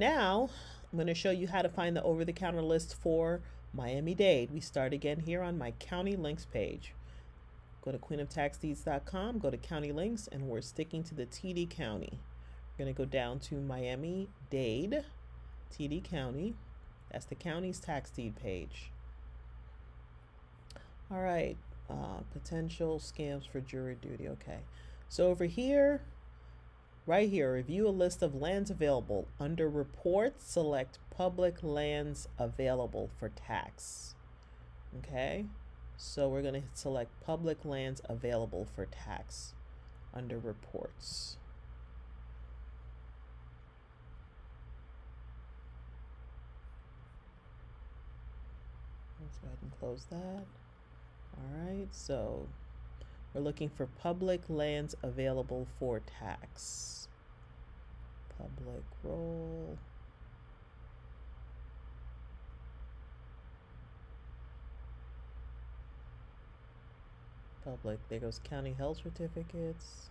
Now, I'm going to show you how to find the over-the-counter list for Miami-Dade. We start again here on my county links page. Go to queenoftaxdeeds.com, go to county links, and we're sticking to the TD County. We're going to go down to Miami-Dade, TD County. That's the county's tax deed page. All right, potential scams for jury duty. Okay, so over here, right here, review a list of lands available. Under reports, select public lands available for tax. Okay, so we're going to select public lands available for tax under reports. Let's go ahead and close that. All right, so we're looking for public lands available for tax. Public roll. Public, there goes county health certificates.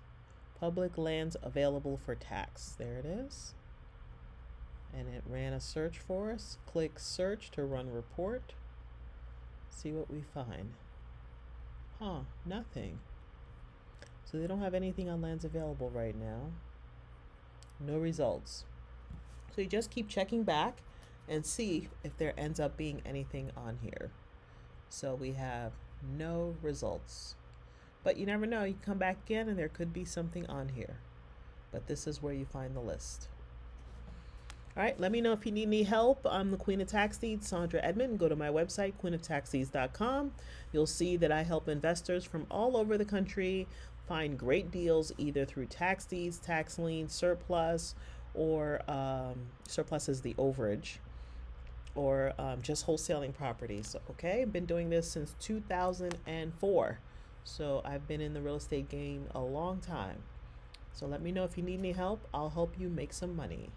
Public lands available for tax. There it is. And it ran a search for us. Click search to run report. See what we find. Nothing. So they don't have anything on lands available right now. No results. So you just keep checking back and see if there ends up being anything on here. So we have no results. But you never know. You come back again and there could be something on here. But this is where you find the list. All right, let me know if you need any help. I'm the Queen of Tax Deeds, Sandra Edmond. Go to my website, queenoftaxdeeds.com. You'll see that I help investors from all over the country find great deals either through tax deeds, tax lien, surplus, or surplus is the overage, or just wholesaling properties. Okay, I've been doing this since 2004. So I've been in the real estate game a long time. So let me know if you need any help. I'll help you make some money.